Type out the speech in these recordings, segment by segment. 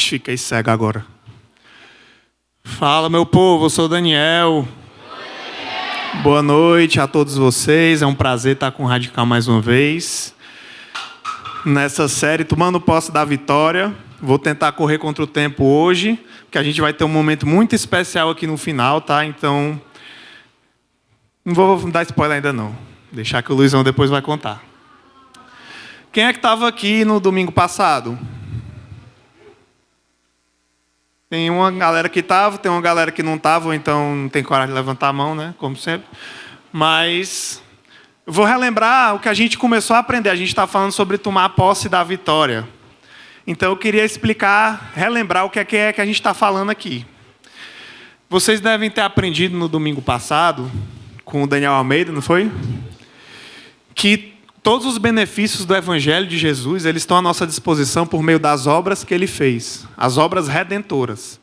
Fiquei cego agora. Fala, meu povo, eu sou o Daniel. Boa noite a todos vocês. É um prazer estar com o Radical mais uma vez. Nessa série, tomando posse da vitória. Vou tentar correr contra o tempo hoje, porque a gente vai ter um momento muito especial aqui no final, tá? Então, não vou dar spoiler ainda não. Deixar que o Luizão depois vai contar. Quem é que estava aqui no domingo passado? Tem uma galera que estava, tem uma galera que não estava, ou então não tem coragem de levantar a mão, né? Como sempre. Mas eu vou relembrar o que a gente começou a aprender. A gente está falando sobre tomar posse da vitória. Então eu queria explicar, relembrar o que é que a gente está falando aqui. Vocês devem ter aprendido no domingo passado, com o Daniel Almeida, não foi? Que todos os benefícios do Evangelho de Jesus, eles estão à nossa disposição por meio das obras que ele fez. As obras redentoras.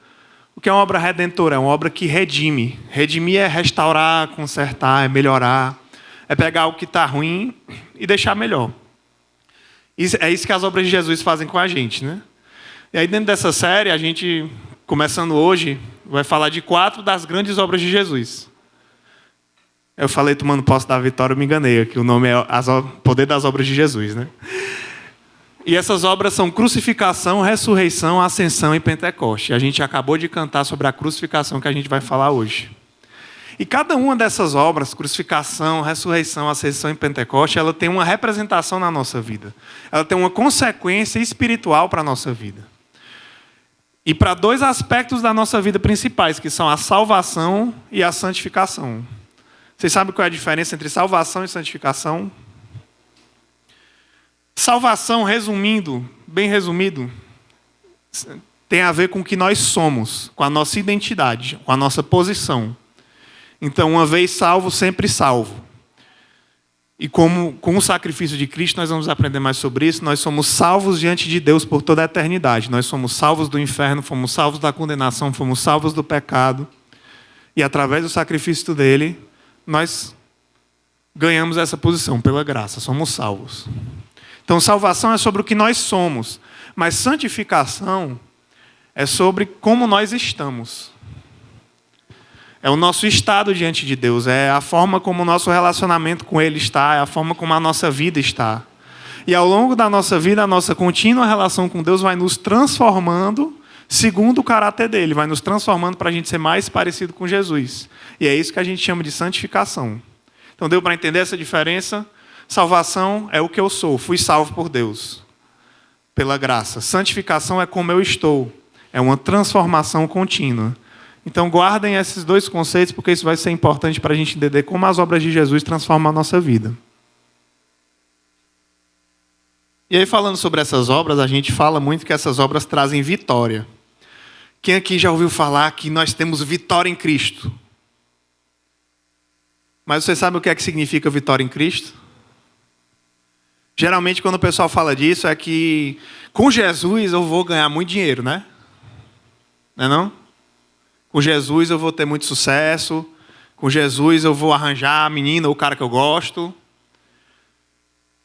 O que é uma obra redentora? É uma obra que redime. Redimir é restaurar, consertar, é melhorar. É pegar o que está ruim e deixar melhor. É isso que as obras de Jesus fazem com a gente, né? E aí dentro dessa série, a gente, começando hoje, vai falar de 4 das grandes obras de Jesus. Eu falei tomando posse da vitória, eu me enganei, que o nome é Poder das Obras de Jesus, né? E essas obras são crucificação, ressurreição, ascensão e Pentecoste. A gente acabou de cantar sobre a crucificação que a gente vai falar hoje. E cada uma dessas obras, crucificação, ressurreição, ascensão e Pentecoste, ela tem uma representação na nossa vida. Ela tem uma consequência espiritual para a nossa vida. E para 2 aspectos da nossa vida principais, que são a salvação e a santificação. Vocês sabem qual é a diferença entre salvação e santificação? Salvação, resumindo, bem resumido, tem a ver com o que nós somos, com a nossa identidade, com a nossa posição. Então, uma vez salvo, sempre salvo. E como com o sacrifício de Cristo, nós vamos aprender mais sobre isso, nós somos salvos diante de Deus por toda a eternidade. Nós somos salvos do inferno, fomos salvos da condenação, fomos salvos do pecado. E através do sacrifício dele, nós ganhamos essa posição pela graça, somos salvos. Então, salvação é sobre o que nós somos, mas santificação é sobre como nós estamos. É o nosso estado diante de Deus, é a forma como o nosso relacionamento com Ele está, é a forma como a nossa vida está. E ao longo da nossa vida, a nossa contínua relação com Deus vai nos transformando segundo o caráter dele, vai nos transformando para a gente ser mais parecido com Jesus. E é isso que a gente chama de santificação. Então deu para entender essa diferença? Salvação é o que eu sou, fui salvo por Deus, pela graça. Santificação é como eu estou, é uma transformação contínua. Então guardem esses 2 conceitos, porque isso vai ser importante para a gente entender como as obras de Jesus transformam a nossa vida. E aí, falando sobre essas obras, a gente fala muito que essas obras trazem vitória. Quem aqui já ouviu falar que nós temos vitória em Cristo? Mas você sabe o que é que significa vitória em Cristo? Geralmente, quando o pessoal fala disso, é que com Jesus eu vou ganhar muito dinheiro, né? Não é não? Com Jesus eu vou ter muito sucesso. Com Jesus eu vou arranjar a menina ou o cara que eu gosto.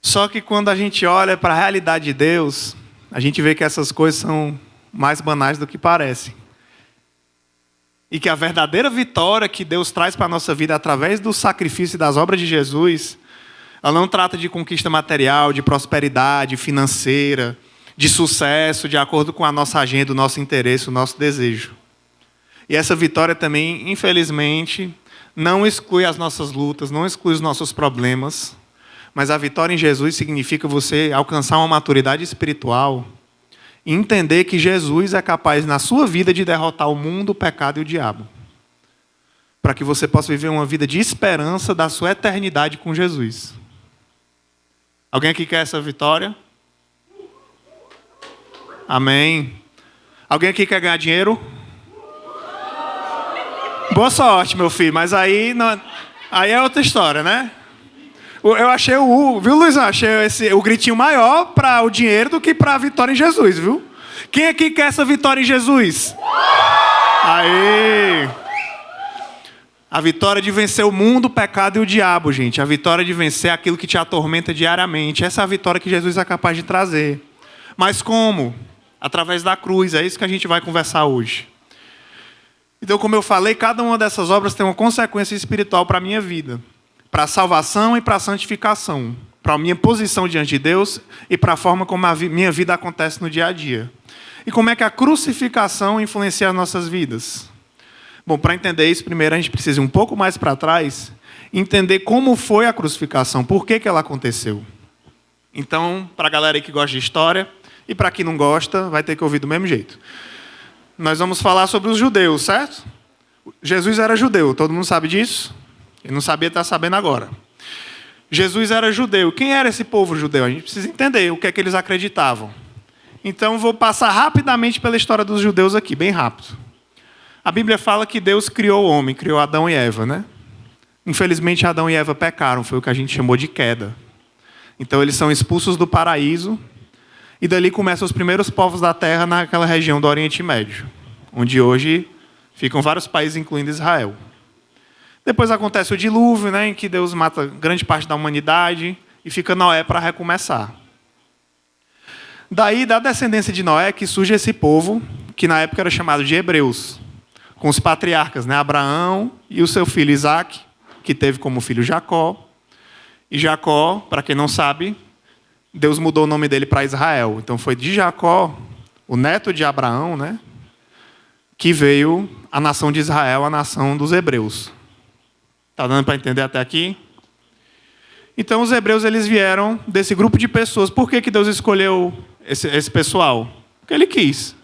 Só que quando a gente olha para a realidade de Deus, a gente vê que essas coisas são mais banais do que parecem. E que a verdadeira vitória que Deus traz para a nossa vida através do sacrifício e das obras de Jesus, ela não trata de conquista material, de prosperidade financeira, de sucesso, de acordo com a nossa agenda, o nosso interesse, o nosso desejo. E essa vitória também, infelizmente, não exclui as nossas lutas, não exclui os nossos problemas. Mas a vitória em Jesus significa você alcançar uma maturidade espiritual e entender que Jesus é capaz, na sua vida, de derrotar o mundo, o pecado e o diabo. Para que você possa viver uma vida de esperança da sua eternidade com Jesus. Alguém aqui quer essa vitória? Amém. Alguém aqui quer ganhar dinheiro? Boa sorte, meu filho, mas aí é outra história, né? Eu achei viu, Luizão? Achei o gritinho maior para o dinheiro do que para a vitória em Jesus, viu? Quem aqui quer essa vitória em Jesus? Aí! A vitória de vencer o mundo, o pecado e o diabo, gente. A vitória de vencer aquilo que te atormenta diariamente. Essa é a vitória que Jesus é capaz de trazer. Mas como? através da cruz. É isso que a gente vai conversar hoje. Então, como eu falei, cada uma dessas obras tem uma consequência espiritual para a minha vida. Para a salvação e para a santificação. Para a minha posição diante de Deus e para a forma como a minha vida acontece no dia a dia. E como é que a crucificação influencia as nossas vidas? Bom, para entender isso, primeiro a gente precisa ir um pouco mais para trás, entender como foi a crucificação, por que ela aconteceu. Então, para a galera aí que gosta de história, e para quem não gosta, vai ter que ouvir do mesmo jeito. Nós vamos falar sobre os judeus, certo? Jesus era judeu, todo mundo sabe disso? Ele não sabia, está sabendo agora. Jesus era judeu. Quem era esse povo judeu? A gente precisa entender o que é que eles acreditavam. Então, vou passar rapidamente pela história dos judeus aqui, bem rápido. A Bíblia fala que Deus criou o homem, criou Adão e Eva, né? Infelizmente, Adão e Eva pecaram, foi o que a gente chamou de queda. Então, eles são expulsos do paraíso, e dali começam os primeiros povos da terra naquela região do Oriente Médio, onde hoje ficam vários países, incluindo Israel. Depois acontece o dilúvio, né, em que Deus mata grande parte da humanidade, e fica Noé para recomeçar. Daí, da descendência de Noé, que surge esse povo, que na época era chamado de hebreus, com os patriarcas, né? Abraão e o seu filho Isaque, que teve como filho Jacó. E Jacó, para quem não sabe, Deus mudou o nome dele para Israel. Então foi de Jacó, o neto de Abraão, né? Que veio a nação de Israel, a nação dos hebreus. Está dando para entender até aqui? Então os hebreus eles vieram desse grupo de pessoas. Por que Deus escolheu esse pessoal? Porque ele quis.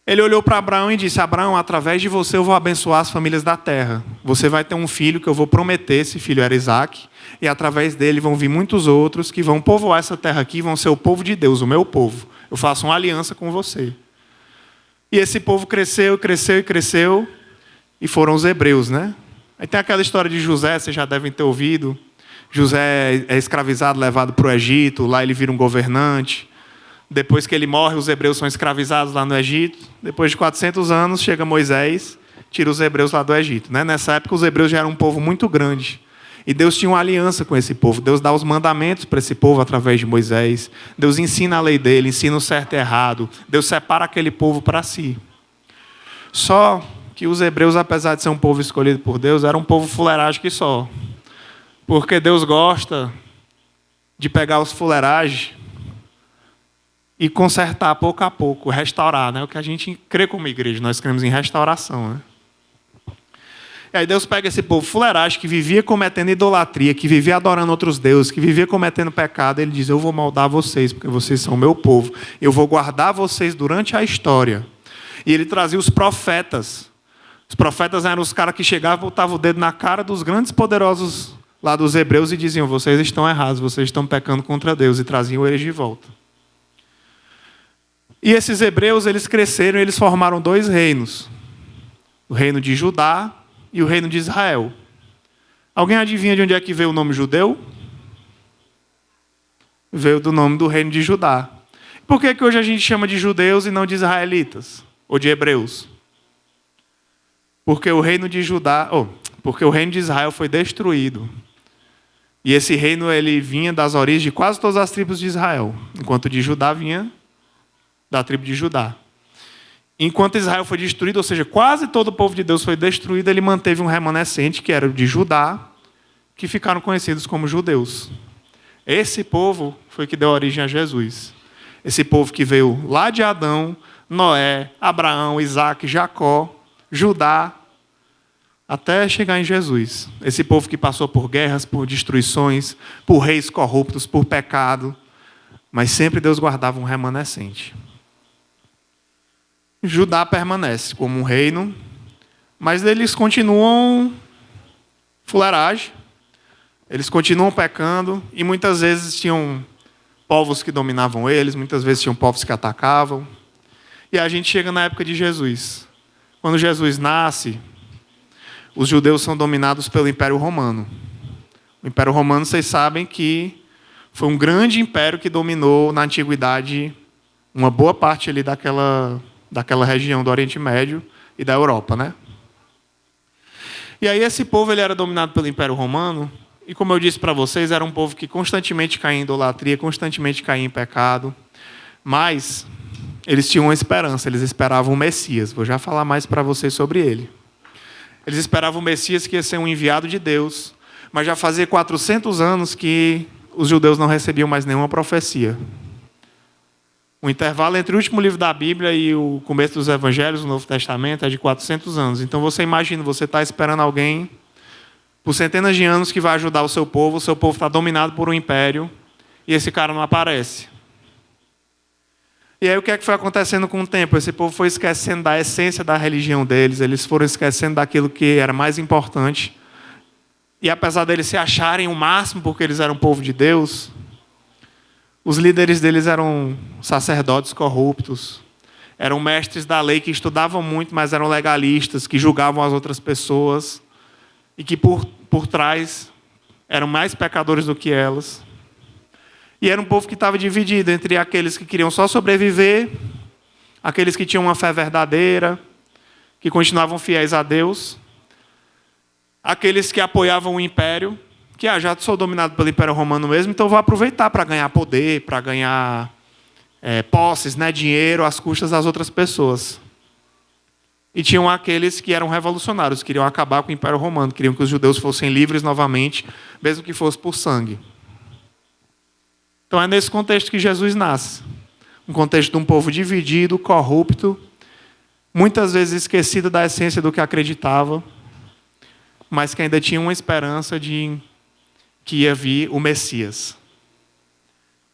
Ele olhou para Abraão e disse: Abraão, através de você eu vou abençoar as famílias da terra. Você vai ter um filho que eu vou prometer, esse filho era Isaque, e através dele vão vir muitos outros que vão povoar essa terra aqui, vão ser o povo de Deus, o meu povo. Eu faço uma aliança com você. E esse povo cresceu, cresceu e cresceu, e foram os hebreus, né? Aí tem aquela história de José, vocês já devem ter ouvido. José é escravizado, levado para o Egito, lá ele vira um governante. Depois que ele morre, os hebreus são escravizados lá no Egito. Depois de 400 anos, chega Moisés, tira os hebreus lá do Egito. Nessa época, os hebreus já eram um povo muito grande. E Deus tinha uma aliança com esse povo. Deus dá os mandamentos para esse povo através de Moisés. Deus ensina a lei dele, ensina o certo e errado. Deus separa aquele povo para si. Só que os hebreus, apesar de ser um povo escolhido por Deus, eram um povo fuleiragem que só. Porque Deus gosta de pegar os fuleiragens e consertar pouco a pouco, restaurar, né? O que a gente crê como igreja, nós cremos em restauração, né? E aí Deus pega esse povo fuleiragem que vivia cometendo idolatria, que vivia adorando outros deuses, que vivia cometendo pecado, ele diz: eu vou moldar vocês, porque vocês são meu povo, eu vou guardar vocês durante a história. E ele trazia os profetas. Os profetas eram os caras que chegavam, botavam o dedo na cara dos grandes poderosos lá dos hebreus e diziam: vocês estão errados, vocês estão pecando contra Deus, e traziam eles de volta. E esses hebreus, eles cresceram e eles formaram dois reinos. O reino de Judá e o reino de Israel. Alguém adivinha de onde é que veio o nome judeu? Veio do nome do reino de Judá. Por que hoje a gente chama de judeus e não de israelitas? Ou de hebreus? Porque o reino de Judá, porque o reino de Israel foi destruído. E esse reino ele vinha das origens de quase todas as tribos de Israel, enquanto de Judá vinha da tribo de Judá. Enquanto Israel foi destruído, ou seja, quase todo o povo de Deus foi destruído, ele manteve um remanescente, que era o de Judá, que ficaram conhecidos como judeus. Esse povo foi que deu origem a Jesus. Esse povo que veio lá de Adão, Noé, Abraão, Isaque, Jacó, Judá, até chegar em Jesus. Esse povo que passou por guerras, por destruições, por reis corruptos, por pecado, mas sempre Deus guardava um remanescente. Judá permanece como um reino, mas eles continuam fuleiragem, eles continuam pecando, e muitas vezes tinham povos que dominavam eles, muitas vezes tinham povos que atacavam. E a gente chega na época de Jesus. Quando Jesus nasce, os judeus são dominados pelo Império Romano. O Império Romano, vocês sabem que foi um grande império que dominou na Antiguidade uma boa parte ali daquela região do Oriente Médio e da Europa, né? E aí esse povo ele era dominado pelo Império Romano, e como eu disse para vocês, era um povo que constantemente caía em idolatria, constantemente caía em pecado. Mas eles tinham uma esperança, eles esperavam o Messias. Vou já falar mais para vocês sobre ele. Eles esperavam o Messias que ia ser um enviado de Deus, mas já fazia 400 anos que os judeus não recebiam mais nenhuma profecia. O intervalo entre o último livro da Bíblia e o começo dos Evangelhos, do Novo Testamento, é de 400 anos. Então você imagina, você está esperando alguém por centenas de anos que vai ajudar o seu povo está dominado por um império, e esse cara não aparece. E aí o que é que foi acontecendo com o tempo? Esse povo foi esquecendo da essência da religião deles, eles foram esquecendo daquilo que era mais importante. E apesar deles se acharem o máximo porque eles eram povo de Deus, os líderes deles eram sacerdotes corruptos, eram mestres da lei que estudavam muito, mas eram legalistas, que julgavam as outras pessoas e que por trás eram mais pecadores do que elas. E era um povo que estava dividido entre aqueles que queriam só sobreviver, aqueles que tinham uma fé verdadeira, que continuavam fiéis a Deus, aqueles que apoiavam o império, que já sou dominado pelo Império Romano mesmo, então vou aproveitar para ganhar poder, para ganhar posses, dinheiro, às custas das outras pessoas. E tinham aqueles que eram revolucionários, queriam acabar com o Império Romano, queriam que os judeus fossem livres novamente, mesmo que fosse por sangue. Então é nesse contexto que Jesus nasce. Um contexto de um povo dividido, corrupto, muitas vezes esquecido da essência do que acreditava, mas que ainda tinha uma esperança de que ia vir o Messias.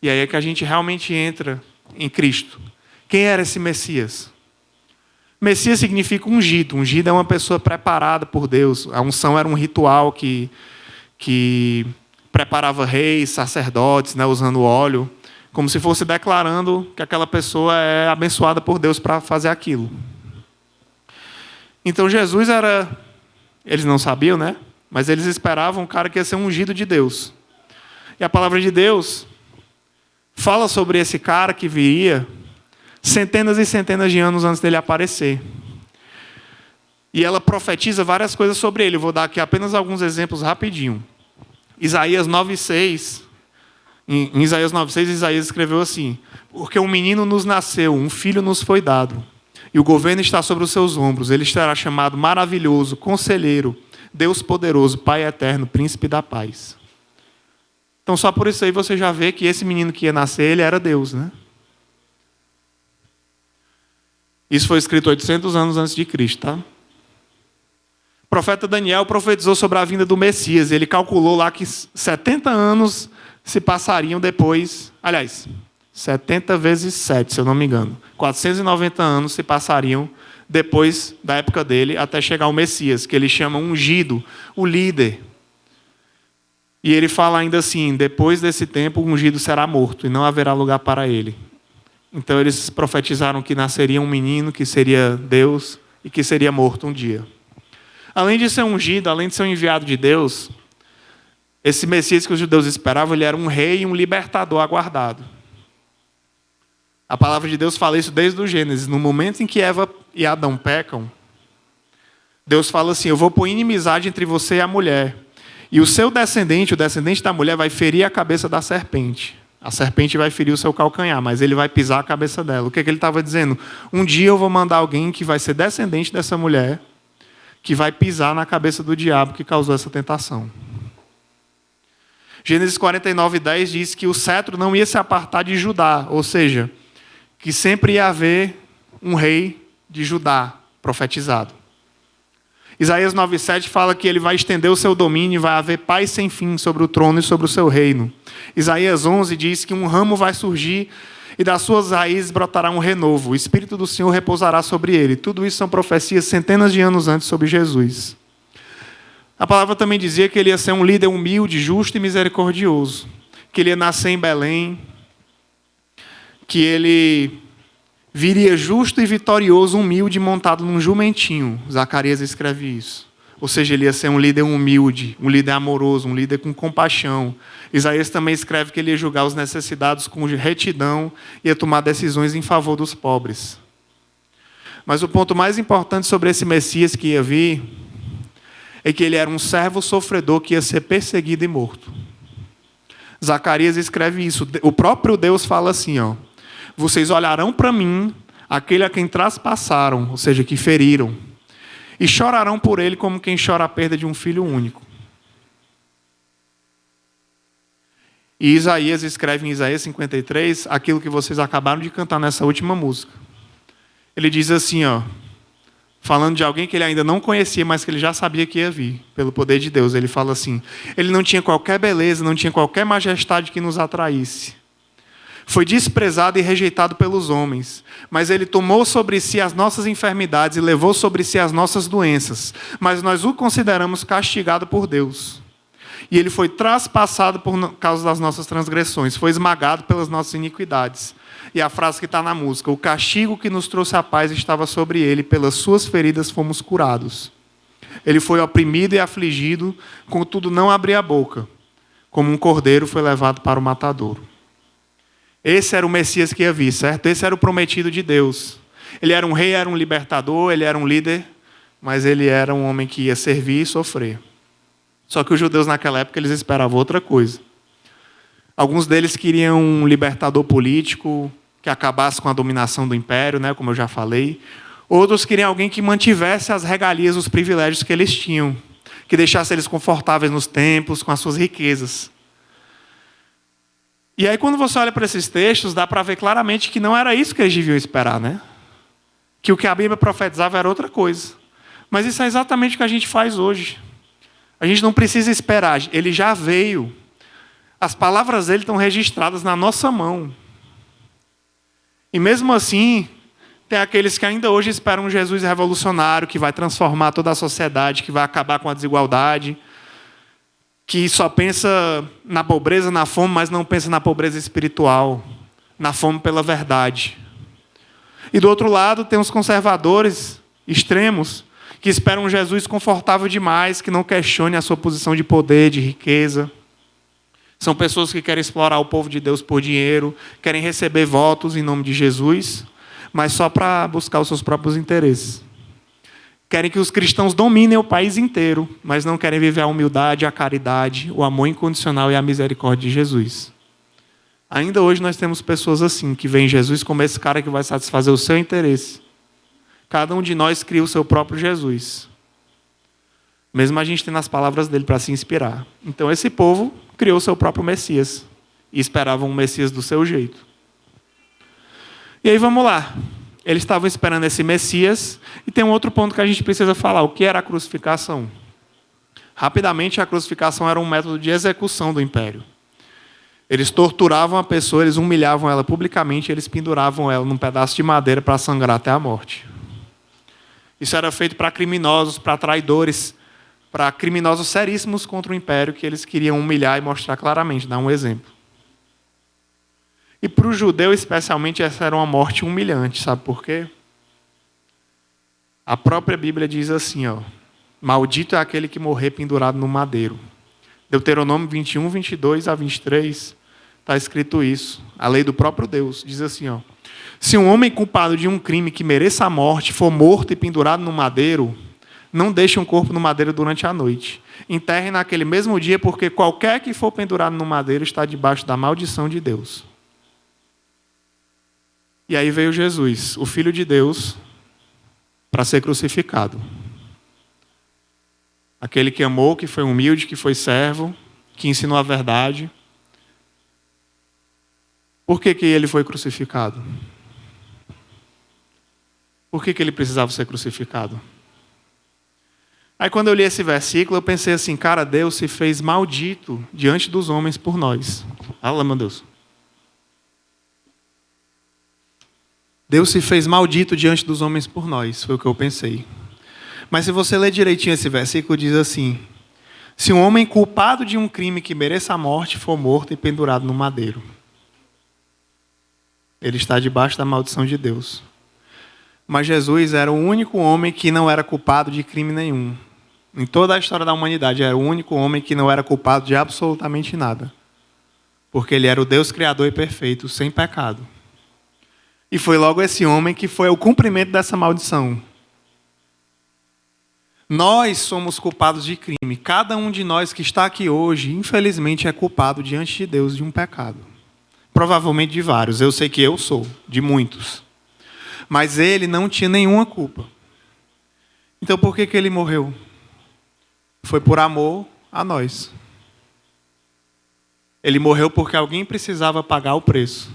E aí é que a gente realmente entra em Cristo. Quem era esse Messias? Messias significa ungido. Ungido é uma pessoa preparada por Deus. A unção era um ritual que preparava reis, sacerdotes, usando óleo, como se fosse declarando que aquela pessoa é abençoada por Deus para fazer aquilo. Então Jesus era... Eles não sabiam, mas eles esperavam um cara que ia ser ungido de Deus. E a palavra de Deus fala sobre esse cara que viria centenas e centenas de anos antes dele aparecer. E ela profetiza várias coisas sobre ele. Eu vou dar aqui apenas alguns exemplos rapidinho. Isaías 9,6. Em Isaías 9,6, Isaías escreveu assim: porque um menino nos nasceu, um filho nos foi dado, e o governo está sobre os seus ombros. Ele estará chamado Maravilhoso, Conselheiro, Deus Poderoso, Pai Eterno, Príncipe da Paz. Então, só por isso aí você já vê que esse menino que ia nascer, ele era Deus, Isso foi escrito 800 anos antes de Cristo, tá? O profeta Daniel profetizou sobre a vinda do Messias. Ele calculou lá que 70 anos se passariam depois... Aliás, 70 vezes 7, se eu não me engano. 490 anos se passariam depois da época dele, até chegar o Messias, que ele chama ungido, o líder. E ele fala ainda assim: depois desse tempo, o ungido será morto, e não haverá lugar para ele. Então eles profetizaram que nasceria um menino, que seria Deus, e que seria morto um dia. Além de ser ungido, além de ser um enviado de Deus, esse Messias que os judeus esperavam, ele era um rei e um libertador aguardado. A palavra de Deus fala isso desde o Gênesis. No momento em que Eva e Adão pecam, Deus fala assim: eu vou pôr inimizade entre você e a mulher. E o seu descendente, o descendente da mulher, vai ferir a cabeça da serpente. A serpente vai ferir o seu calcanhar, mas ele vai pisar a cabeça dela. O que ele estava dizendo? Um dia eu vou mandar alguém que vai ser descendente dessa mulher, que vai pisar na cabeça do diabo que causou essa tentação. Gênesis 49:10 diz que o cetro não ia se apartar de Judá, ou seja, que sempre ia haver um rei de Judá profetizado. Isaías 9,7 fala que ele vai estender o seu domínio e vai haver paz sem fim sobre o trono e sobre o seu reino. Isaías 11 diz que um ramo vai surgir e das suas raízes brotará um renovo. O Espírito do Senhor repousará sobre ele. Tudo isso são profecias centenas de anos antes sobre Jesus. A palavra também dizia que ele ia ser um líder humilde, justo e misericordioso. Que ele ia nascer em Belém. Que ele viria justo e vitorioso, humilde, montado num jumentinho. Zacarias escreve isso. Ou seja, ele ia ser um líder humilde, um líder amoroso, um líder com compaixão. Isaías também escreve que ele ia julgar os necessitados com retidão e ia tomar decisões em favor dos pobres. Mas o ponto mais importante sobre esse Messias que ia vir é que ele era um servo sofredor que ia ser perseguido e morto. Zacarias escreve isso. O próprio Deus fala assim, vocês olharão para mim, aquele a quem traspassaram, ou seja, que feriram, e chorarão por ele como quem chora a perda de um filho único. E Isaías escreve em Isaías 53 aquilo que vocês acabaram de cantar nessa última música. Ele diz assim, falando de alguém que ele ainda não conhecia, mas que ele já sabia que ia vir, pelo poder de Deus. Ele fala assim, ele não tinha qualquer beleza, não tinha qualquer majestade que nos atraísse. Foi desprezado e rejeitado pelos homens, mas ele tomou sobre si as nossas enfermidades e levou sobre si as nossas doenças. Mas nós o consideramos castigado por Deus. E ele foi traspassado por causa das nossas transgressões, foi esmagado pelas nossas iniquidades. E a frase que está na música, o castigo que nos trouxe a paz estava sobre ele, pelas suas feridas fomos curados. Ele foi oprimido e afligido, contudo não abria a boca. Como um cordeiro foi levado para o matadouro. Esse era o Messias que ia vir, certo? Esse era o prometido de Deus. Ele era um rei, era um libertador, ele era um líder, mas ele era um homem que ia servir e sofrer. Só que os judeus naquela época eles esperavam outra coisa. Alguns deles queriam um libertador político que acabasse com a dominação do império, né, como eu já falei. Outros queriam alguém que mantivesse as regalias, os privilégios que eles tinham, que deixasse eles confortáveis nos templos, com as suas riquezas. E aí, quando você olha para esses textos, dá para ver claramente que não era isso que eles deviam esperar, né? Que o que a Bíblia profetizava era outra coisa. Mas isso é exatamente o que a gente faz hoje. A gente não precisa esperar, ele já veio. As palavras dele estão registradas na nossa mão. E mesmo assim, tem aqueles que ainda hoje esperam um Jesus revolucionário, que vai transformar toda a sociedade, que vai acabar com a desigualdade, que só pensa na pobreza, na fome, mas não pensa na pobreza espiritual, na fome pela verdade. E do outro lado, tem os conservadores extremos, que esperam um Jesus confortável demais, que não questione a sua posição de poder, de riqueza. São pessoas que querem explorar o povo de Deus por dinheiro, querem receber votos em nome de Jesus, mas só para buscar os seus próprios interesses. Querem que os cristãos dominem o país inteiro, mas não querem viver a humildade, a caridade, o amor incondicional e a misericórdia de Jesus. Ainda hoje nós temos pessoas assim, que veem Jesus como esse cara que vai satisfazer o seu interesse. Cada um de nós cria o seu próprio Jesus. Mesmo a gente tendo as palavras dele para se inspirar. Então esse povo criou o seu próprio Messias. E esperavam um Messias do seu jeito. E aí vamos lá. Eles estavam esperando esse Messias. E tem um outro ponto que a gente precisa falar. O que era a crucificação? Rapidamente, a crucificação era um método de execução do império. Eles torturavam a pessoa, eles humilhavam ela publicamente, eles penduravam ela num pedaço de madeira para sangrar até a morte. Isso era feito para criminosos, para traidores, para criminosos seríssimos contra o império, que eles queriam humilhar e mostrar claramente, dar um exemplo. E para o judeu, especialmente, essa era uma morte humilhante, sabe por quê? A própria Bíblia diz assim, maldito é aquele que morrer pendurado no madeiro. Deuteronômio 21, 22 a 23, está escrito isso. A lei do próprio Deus diz assim, se um homem culpado de um crime que mereça a morte for morto e pendurado no madeiro, não deixe um corpo no madeiro durante a noite. Enterre naquele mesmo dia, porque qualquer que for pendurado no madeiro está debaixo da maldição de Deus. E aí veio Jesus, o Filho de Deus, para ser crucificado. Aquele que amou, que foi humilde, que foi servo, que ensinou a verdade. Por que ele foi crucificado? Por que ele precisava ser crucificado? Aí quando eu li esse versículo, eu pensei assim, cara, Deus se fez maldito diante dos homens por nós. Fala, meu Deus. Deus se fez maldito diante dos homens por nós, foi o que eu pensei. Mas se você ler direitinho esse versículo, diz assim, se um homem culpado de um crime que mereça a morte for morto e pendurado no madeiro, ele está debaixo da maldição de Deus. Mas Jesus era o único homem que não era culpado de crime nenhum. Em toda a história da humanidade, era o único homem que não era culpado de absolutamente nada. Porque ele era o Deus criador e perfeito, sem pecado. E foi logo esse homem que foi o cumprimento dessa maldição. Nós somos culpados de crime. Cada um de nós que está aqui hoje, infelizmente, é culpado diante de Deus de um pecado. provavelmente de vários. Eu sei que eu sou, de muitos. Mas ele não tinha nenhuma culpa. Então por que ele morreu? Foi por amor a nós. Ele morreu porque alguém precisava pagar o preço.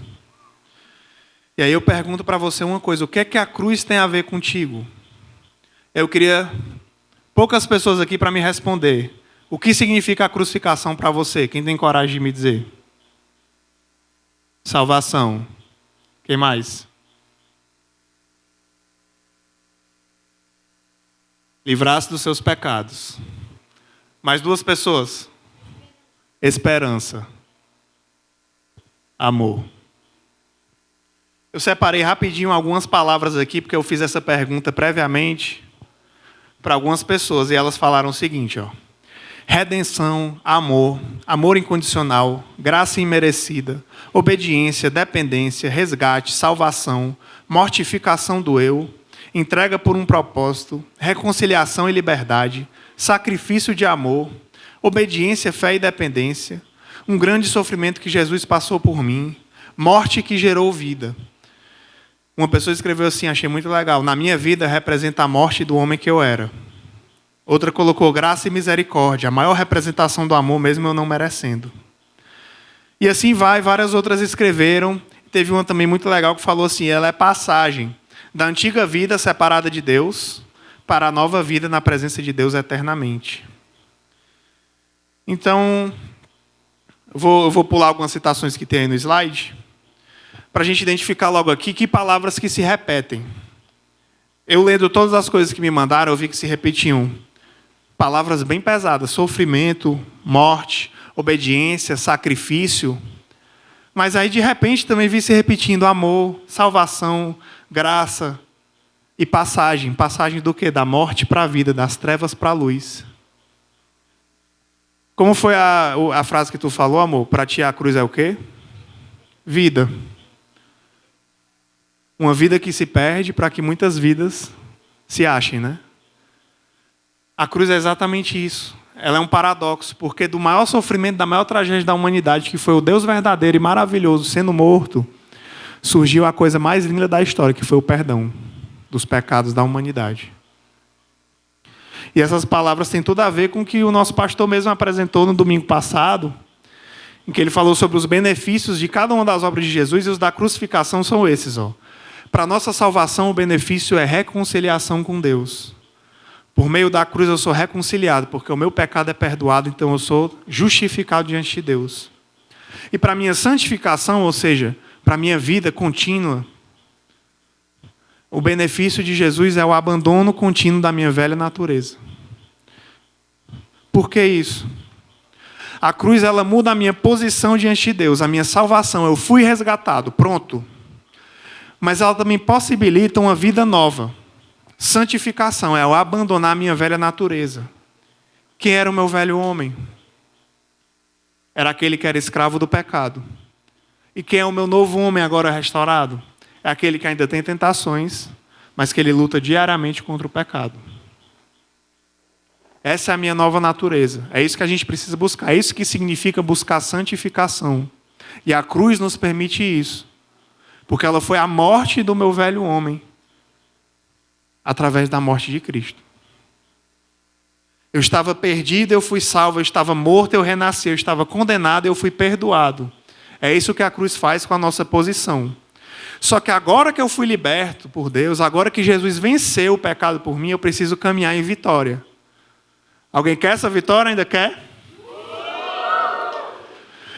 E aí eu pergunto para você uma coisa: o que é que a cruz tem a ver contigo? Eu queria poucas pessoas aqui para me responder. O que significa a crucificação para você? Quem tem coragem de me dizer? Salvação. Quem mais? Livrar-se dos seus pecados. Mais duas pessoas. Esperança. Amor. Eu separei rapidinho algumas palavras aqui, porque eu fiz essa pergunta previamente para algumas pessoas, e elas falaram o seguinte, ó: redenção, amor, amor incondicional, graça imerecida, obediência, dependência, resgate, salvação, mortificação do eu, entrega por um propósito, reconciliação e liberdade, sacrifício de amor, obediência, fé e dependência, um grande sofrimento que Jesus passou por mim, morte que gerou vida. Uma pessoa escreveu assim, achei muito legal: na minha vida representa a morte do homem que eu era. Outra colocou graça e misericórdia, a maior representação do amor, mesmo eu não merecendo. E assim vai, várias outras escreveram. Teve uma também muito legal que falou assim: ela é passagem da antiga vida separada de Deus para a nova vida na presença de Deus eternamente. Então, eu vou pular algumas citações que tem aí no slide, para a gente identificar logo aqui que palavras que se repetem. Eu lendo todas as coisas que me mandaram, eu vi que se repetiam palavras bem pesadas: sofrimento, morte, obediência, sacrifício. Mas aí, de repente, também vi se repetindo amor, salvação, graça e passagem. Passagem do quê? Da morte para a vida, das trevas para a luz. Como foi a frase que tu falou, amor? Para ti a cruz é o quê? Vida. Uma vida que se perde para que muitas vidas se achem, né? A cruz é exatamente isso. Ela é um paradoxo, porque do maior sofrimento, da maior tragédia da humanidade, que foi o Deus verdadeiro e maravilhoso sendo morto, surgiu a coisa mais linda da história, que foi o perdão dos pecados da humanidade. E essas palavras têm tudo a ver com o que o nosso pastor mesmo apresentou no domingo passado, em que ele falou sobre os benefícios de cada uma das obras de Jesus, e os da crucificação são esses, ó. Para a nossa salvação, o benefício é reconciliação com Deus. Por meio da cruz eu sou reconciliado, porque o meu pecado é perdoado, então eu sou justificado diante de Deus. E para a minha santificação, ou seja, para a minha vida contínua, o benefício de Jesus é o abandono contínuo da minha velha natureza. Por que isso? A cruz, ela muda a minha posição diante de Deus, a minha salvação. Eu fui resgatado, pronto. Mas ela também possibilita uma vida nova. Santificação é eu abandonar a minha velha natureza. Quem era o meu velho homem? Era aquele que era escravo do pecado. E quem é o meu novo homem agora restaurado? É aquele que ainda tem tentações, mas que ele luta diariamente contra o pecado. Essa é a minha nova natureza. É isso que a gente precisa buscar. É isso que significa buscar santificação. E a cruz nos permite isso. Porque ela foi a morte do meu velho homem através da morte de Cristo. Eu estava perdido, eu fui salvo. Eu estava morto, eu renasci. Eu estava condenado, eu fui perdoado. É isso que a cruz faz com a nossa posição. Só que agora que eu fui liberto por Deus, agora que Jesus venceu o pecado por mim, eu preciso caminhar em vitória. Alguém quer essa vitória? Ainda quer?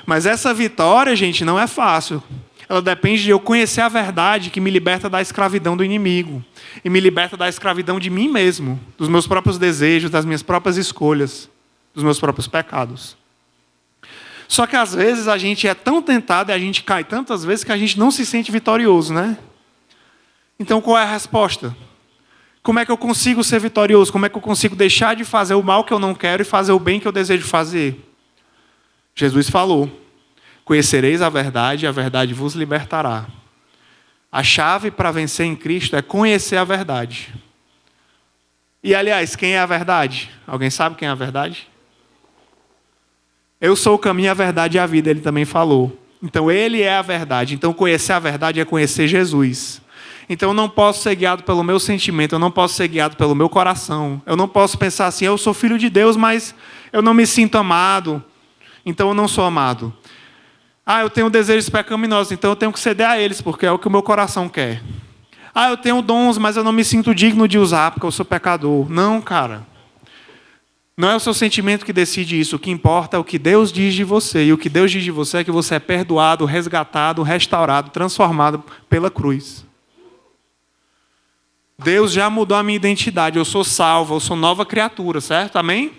Mas essa vitória, gente, não é fácil. Ela depende de eu conhecer a verdade que me liberta da escravidão do inimigo. E me liberta da escravidão de mim mesmo, dos meus próprios desejos, das minhas próprias escolhas, dos meus próprios pecados. Só que às vezes a gente é tão tentado e a gente cai tantas vezes que a gente não se sente vitorioso, né? Então qual é a resposta? Como é que eu consigo ser vitorioso? Como é que eu consigo deixar de fazer o mal que eu não quero e fazer o bem que eu desejo fazer? Jesus falou: conhecereis a verdade e a verdade vos libertará. A chave para vencer em Cristo é conhecer a verdade. E aliás, quem é a verdade? Alguém sabe quem é a verdade? Eu sou o caminho, a verdade e a vida, ele também falou. Então ele é a verdade. Então conhecer a verdade é conhecer Jesus. Então eu não posso ser guiado pelo meu sentimento, eu não posso ser guiado pelo meu coração. Eu não posso pensar assim, eu sou filho de Deus, mas eu não me sinto amado, então eu não sou amado. Eu tenho desejos pecaminosos, então eu tenho que ceder a eles, porque é o que o meu coração quer. Eu tenho dons, mas eu não me sinto digno de usar, porque eu sou pecador. Não, cara. Não é o seu sentimento que decide isso. O que importa é o que Deus diz de você. E o que Deus diz de você é que você é perdoado, resgatado, restaurado, transformado pela cruz. Deus já mudou a minha identidade. Eu sou salvo, eu sou nova criatura, certo? Amém?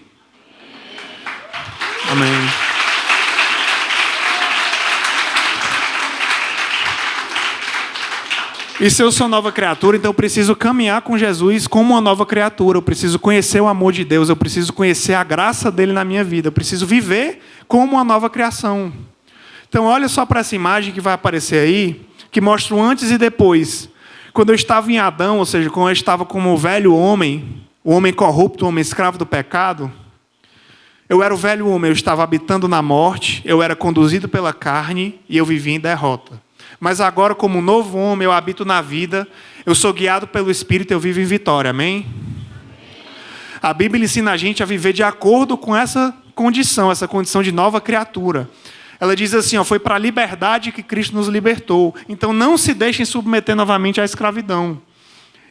Amém. E se eu sou nova criatura, então eu preciso caminhar com Jesus como uma nova criatura. Eu preciso conhecer o amor de Deus, eu preciso conhecer a graça dele na minha vida. Eu preciso viver como uma nova criação. Então olha só para essa imagem que vai aparecer aí, que mostra o antes e depois. Quando eu estava em Adão, ou seja, quando eu estava como o velho homem, o homem corrupto, o homem escravo do pecado, eu era o velho homem, eu estava habitando na morte, eu era conduzido pela carne e eu vivia em derrota. Mas agora, como um novo homem, eu habito na vida, eu sou guiado pelo Espírito, eu vivo em vitória, amém? A Bíblia ensina a gente a viver de acordo com essa condição de nova criatura. Ela diz assim, foi para a liberdade que Cristo nos libertou. Então não se deixem submeter novamente à escravidão.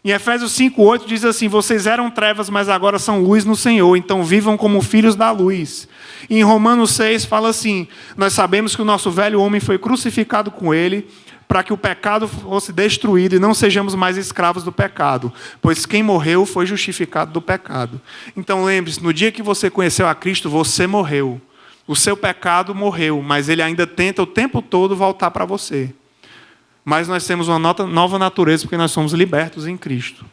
Em Efésios 5:8 diz assim, vocês eram trevas, mas agora são luz no Senhor, então vivam como filhos da luz. E em Romanos 6 fala assim, nós sabemos que o nosso velho homem foi crucificado com ele, para que o pecado fosse destruído e não sejamos mais escravos do pecado, pois quem morreu foi justificado do pecado. Então lembre-se, no dia que você conheceu a Cristo, você morreu. O seu pecado morreu, mas ele ainda tenta o tempo todo voltar para você. Mas nós temos uma nova natureza porque nós somos libertos em Cristo.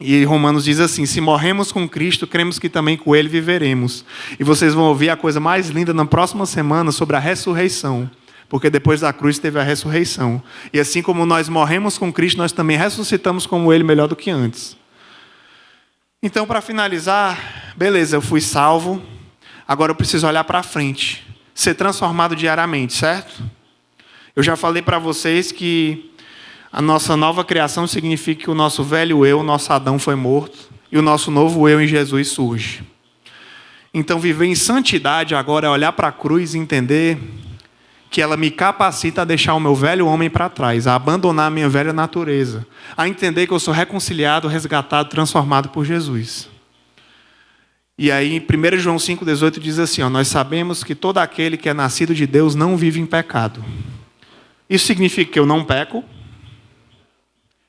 E Romanos diz assim, se morremos com Cristo, cremos que também com Ele viveremos. E vocês vão ouvir a coisa mais linda na próxima semana sobre a ressurreição. Porque depois da cruz teve a ressurreição. E assim como nós morremos com Cristo, nós também ressuscitamos como Ele melhor do que antes. Então, para finalizar, beleza, eu fui salvo. Agora eu preciso olhar para frente. Ser transformado diariamente, certo? Eu já falei para vocês que a nossa nova criação significa que o nosso velho eu, o nosso Adão foi morto, e o nosso novo eu em Jesus surge. Então viver em santidade agora é olhar para a cruz e entender que ela me capacita a deixar o meu velho homem para trás, a abandonar a minha velha natureza, a entender que eu sou reconciliado, resgatado, transformado por Jesus. E aí, em 1 João 5,18 diz assim, nós sabemos que todo aquele que é nascido de Deus não vive em pecado. Isso significa que eu não peco.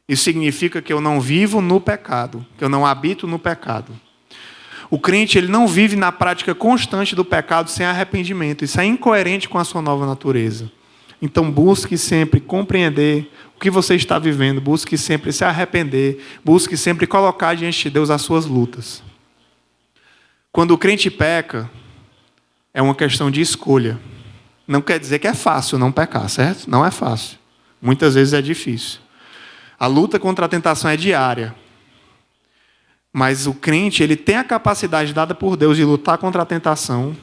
Isso significa que eu não vivo no pecado, que eu não habito no pecado. O crente ele não vive na prática constante do pecado sem arrependimento. Isso é incoerente com a sua nova natureza. Então busque sempre compreender o que você está vivendo, busque sempre se arrepender, busque sempre colocar diante de Deus as suas lutas. Quando o crente peca, é uma questão de escolha. Não quer dizer que é fácil não pecar, certo? Não é fácil. Muitas vezes é difícil. A luta contra a tentação é diária. Mas o crente, ele tem a capacidade dada por Deus de lutar contra a tentação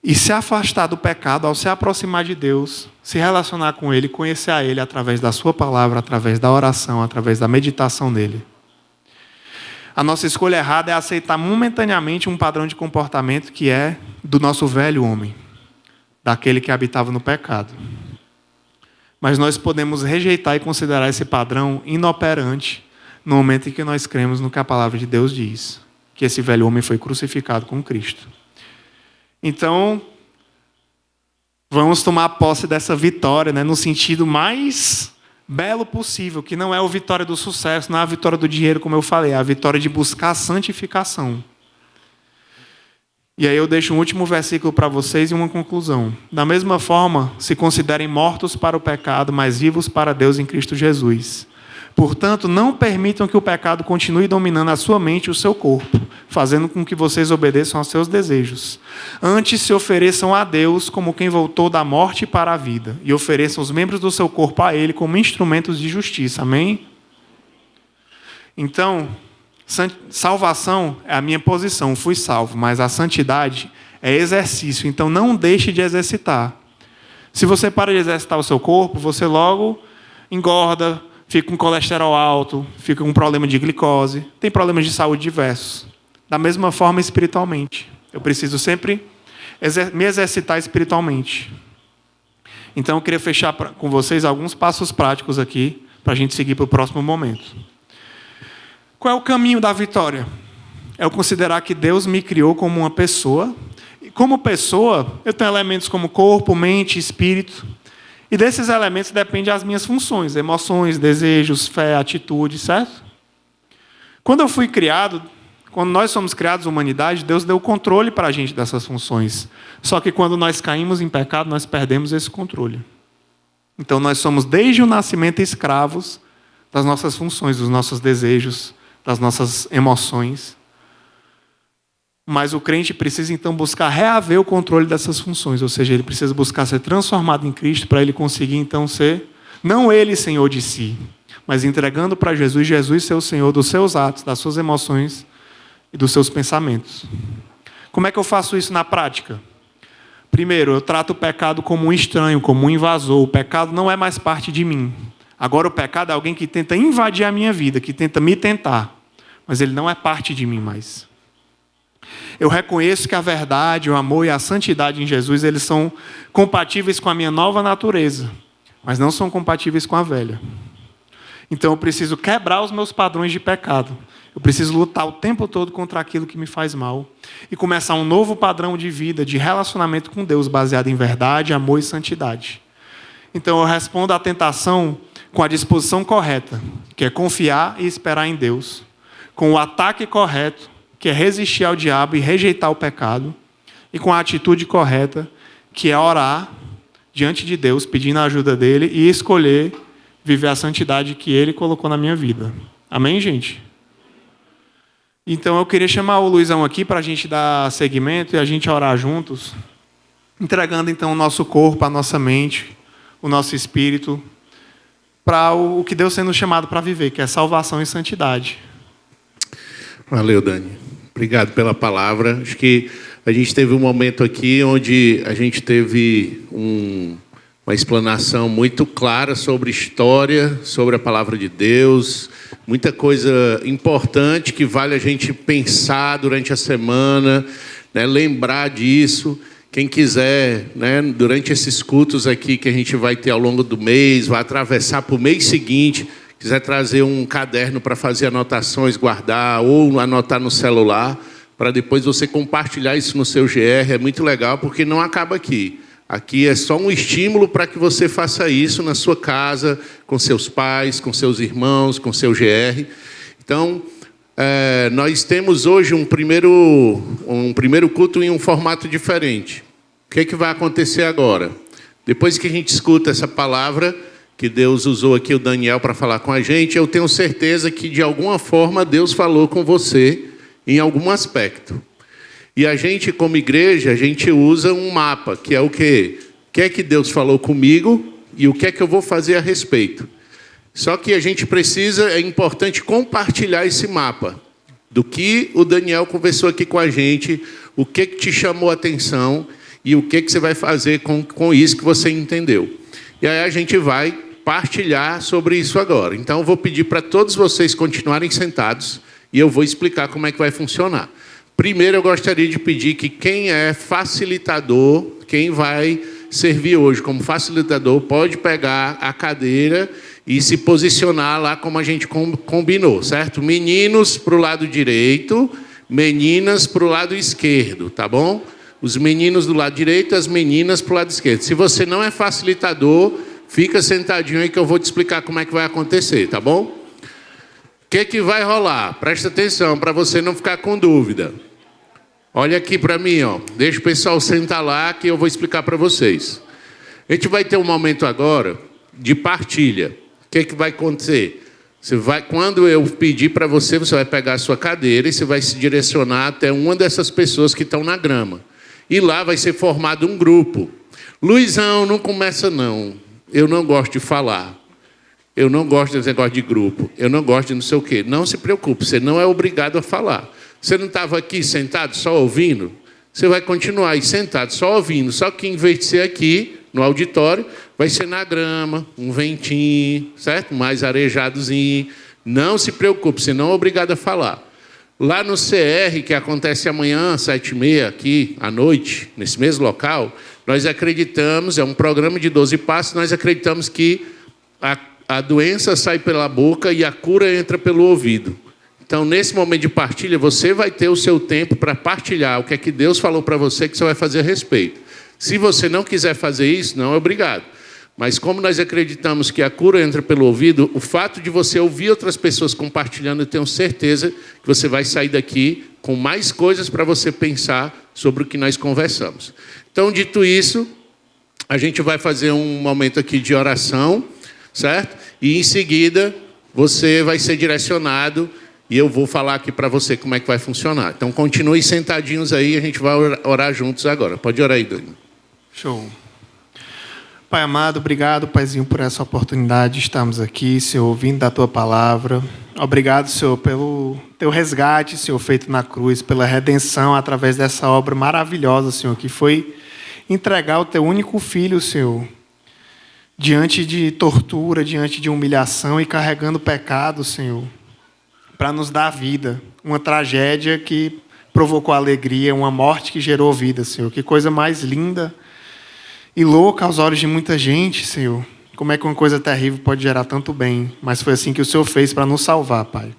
e se afastar do pecado ao se aproximar de Deus, se relacionar com Ele, conhecer a Ele através da sua palavra, através da oração, através da meditação nele. A nossa escolha errada é aceitar momentaneamente um padrão de comportamento que é do nosso velho homem, daquele que habitava no pecado. Mas nós podemos rejeitar e considerar esse padrão inoperante no momento em que nós cremos no que a palavra de Deus diz, que esse velho homem foi crucificado com Cristo. Então, vamos tomar posse dessa vitória, no sentido mais belo possível, que não é a vitória do sucesso, não é a vitória do dinheiro, como eu falei, é a vitória de buscar a santificação. E aí eu deixo um último versículo para vocês e uma conclusão. Da mesma forma, se considerem mortos para o pecado, mas vivos para Deus em Cristo Jesus. Portanto, não permitam que o pecado continue dominando a sua mente e o seu corpo, fazendo com que vocês obedeçam aos seus desejos. Antes se ofereçam a Deus como quem voltou da morte para a vida, e ofereçam os membros do seu corpo a Ele como instrumentos de justiça. Amém? Então, salvação é a minha posição, fui salvo, mas a santidade é exercício, então não deixe de exercitar. Se você para de exercitar o seu corpo, você logo engorda, fica com colesterol alto, fica com problema de glicose, tem problemas de saúde diversos. Da mesma forma, espiritualmente. Eu preciso sempre me exercitar espiritualmente. Então, eu queria fechar com vocês alguns passos práticos aqui, para a gente seguir para o próximo momento. Qual é o caminho da vitória? É eu considerar que Deus me criou como uma pessoa. E como pessoa, eu tenho elementos como corpo, mente, espírito. E desses elementos dependem as minhas funções, emoções, desejos, fé, atitude, certo? Quando eu fui criado, quando nós somos criados, humanidade, Deus deu o controle para a gente dessas funções. Só que quando nós caímos em pecado, nós perdemos esse controle. Então nós somos desde o nascimento escravos das nossas funções, dos nossos desejos, das nossas emoções. Mas o crente precisa então buscar reaver o controle dessas funções, ou seja, ele precisa buscar ser transformado em Cristo para ele conseguir então ser, não ele Senhor de si, mas entregando para Jesus, Jesus ser o Senhor dos seus atos, das suas emoções e dos seus pensamentos. Como é que eu faço isso na prática? Primeiro, eu trato o pecado como um estranho, como um invasor. O pecado não é mais parte de mim. Agora o pecado é alguém que tenta invadir a minha vida, que tenta me tentar, mas ele não é parte de mim mais. Eu reconheço que a verdade, o amor e a santidade em Jesus, eles são compatíveis com a minha nova natureza, mas não são compatíveis com a velha. Então eu preciso quebrar os meus padrões de pecado. Eu preciso lutar o tempo todo contra aquilo que me faz mal e começar um novo padrão de vida, de relacionamento com Deus, baseado em verdade, amor e santidade. Então eu respondo à tentação com a disposição correta, que é confiar e esperar em Deus, com o ataque correto, que é resistir ao diabo e rejeitar o pecado, e com a atitude correta, que é orar diante de Deus, pedindo a ajuda dele e escolher viver a santidade que ele colocou na minha vida. Amém, gente? Então eu queria chamar o Luizão aqui para a gente dar seguimento e a gente orar juntos, entregando então o nosso corpo, a nossa mente, o nosso espírito, para o que Deus sendo chamado para viver, que é salvação e santidade. Valeu, Dani. Obrigado pela palavra. Acho que a gente teve um momento aqui onde a gente teve uma explanação muito clara sobre história, sobre a palavra de Deus, muita coisa importante que vale a gente pensar durante a semana, né, lembrar disso. Quem quiser, né, durante esses cultos aqui que a gente vai ter ao longo do mês, vai atravessar para o mês seguinte, quiser trazer um caderno para fazer anotações, guardar ou anotar no celular, para depois você compartilhar isso no seu GR, é muito legal, porque não acaba aqui. Aqui é só um estímulo para que você faça isso na sua casa, com seus pais, com seus irmãos, com seu GR. Então, nós temos hoje um primeiro culto em um formato diferente. O que vai acontecer agora? Depois que a gente escuta essa palavra que Deus usou aqui o Daniel para falar com a gente, eu tenho certeza que, de alguma forma, Deus falou com você em algum aspecto. E a gente, como igreja, a gente usa um mapa, que é o quê? O que é que Deus falou comigo e o que é que eu vou fazer a respeito. Só que a gente é importante compartilhar esse mapa, do que o Daniel conversou aqui com a gente, o que te chamou a atenção e o que você vai fazer com isso que você entendeu. E aí a gente vai partilhar sobre isso agora. Então, eu vou pedir para todos vocês continuarem sentados e eu vou explicar como é que vai funcionar. Primeiro, eu gostaria de pedir que quem é facilitador, quem vai servir hoje como facilitador, pode pegar a cadeira e se posicionar lá como a gente combinou, certo? Meninos para o lado direito, meninas para o lado esquerdo, tá bom? Os meninos do lado direito, as meninas para o lado esquerdo. Se você não é facilitador, fica sentadinho aí que eu vou te explicar como é que vai acontecer, tá bom? O que vai rolar? Presta atenção para você não ficar com dúvida. Olha aqui para mim, ó. Deixa o pessoal sentar lá que eu vou explicar para vocês. A gente vai ter um momento agora de partilha. O que vai acontecer? Quando eu pedir para você, você vai pegar a sua cadeira e você vai se direcionar até uma dessas pessoas que estão na grama. E lá vai ser formado um grupo. Luizão, não começa não. Eu não gosto de falar. Eu não gosto desse negócio de grupo. Eu não gosto de não sei o quê. Não se preocupe, você não é obrigado a falar. Você não estava aqui sentado só ouvindo? Você vai continuar aí sentado só ouvindo. Só que em vez de ser aqui, no auditório, vai ser na grama, um ventinho, certo? Mais arejadozinho. Não se preocupe, você não é obrigado a falar. Lá no CR, que acontece amanhã, 7h30, aqui, à noite, nesse mesmo local, nós acreditamos, é um programa de 12 passos, nós acreditamos que a doença sai pela boca e a cura entra pelo ouvido. Então, nesse momento de partilha, você vai ter o seu tempo para partilhar o que é que Deus falou para você que você vai fazer a respeito. Se você não quiser fazer isso, não é obrigado. Mas como nós acreditamos que a cura entra pelo ouvido, o fato de você ouvir outras pessoas compartilhando, eu tenho certeza que você vai sair daqui com mais coisas para você pensar sobre o que nós conversamos. Então, dito isso, a gente vai fazer um momento aqui de oração, certo? E, em seguida, você vai ser direcionado e eu vou falar aqui para você como é que vai funcionar. Então, continue sentadinhos aí, a gente vai orar juntos agora. Pode orar aí, Dani. Show. Pai amado, obrigado, Paizinho, por essa oportunidade de estarmos aqui, Senhor, ouvindo da Tua palavra. Obrigado, Senhor, pelo Teu resgate, Senhor, feito na cruz, pela redenção através dessa obra maravilhosa, Senhor, que foi entregar o Teu único Filho, Senhor, diante de tortura, diante de humilhação e carregando pecado, Senhor, para nos dar vida. Uma tragédia que provocou alegria, uma morte que gerou vida, Senhor. Que coisa mais linda e louca aos olhos de muita gente, Senhor. Como é que uma coisa terrível pode gerar tanto bem? Mas foi assim que o Senhor fez para nos salvar, Pai.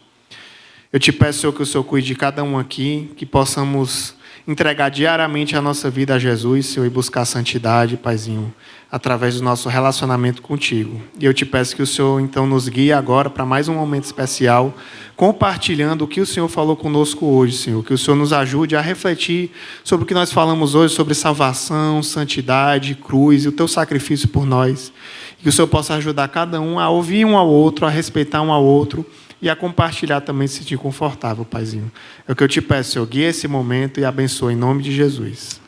Eu te peço, Senhor, que o Senhor cuide de cada um aqui, que possamos entregar diariamente a nossa vida a Jesus, Senhor, e buscar santidade, Paizinho, através do nosso relacionamento contigo. E eu te peço que o Senhor, então, nos guie agora para mais um momento especial, compartilhando o que o Senhor falou conosco hoje, Senhor. Que o Senhor nos ajude a refletir sobre o que nós falamos hoje, sobre salvação, santidade, cruz e o teu sacrifício por nós. E que o Senhor possa ajudar cada um a ouvir um ao outro, a respeitar um ao outro e a compartilhar também, se sentir confortável, Paizinho. É o que eu te peço, Senhor. Guia esse momento e abençoe em nome de Jesus.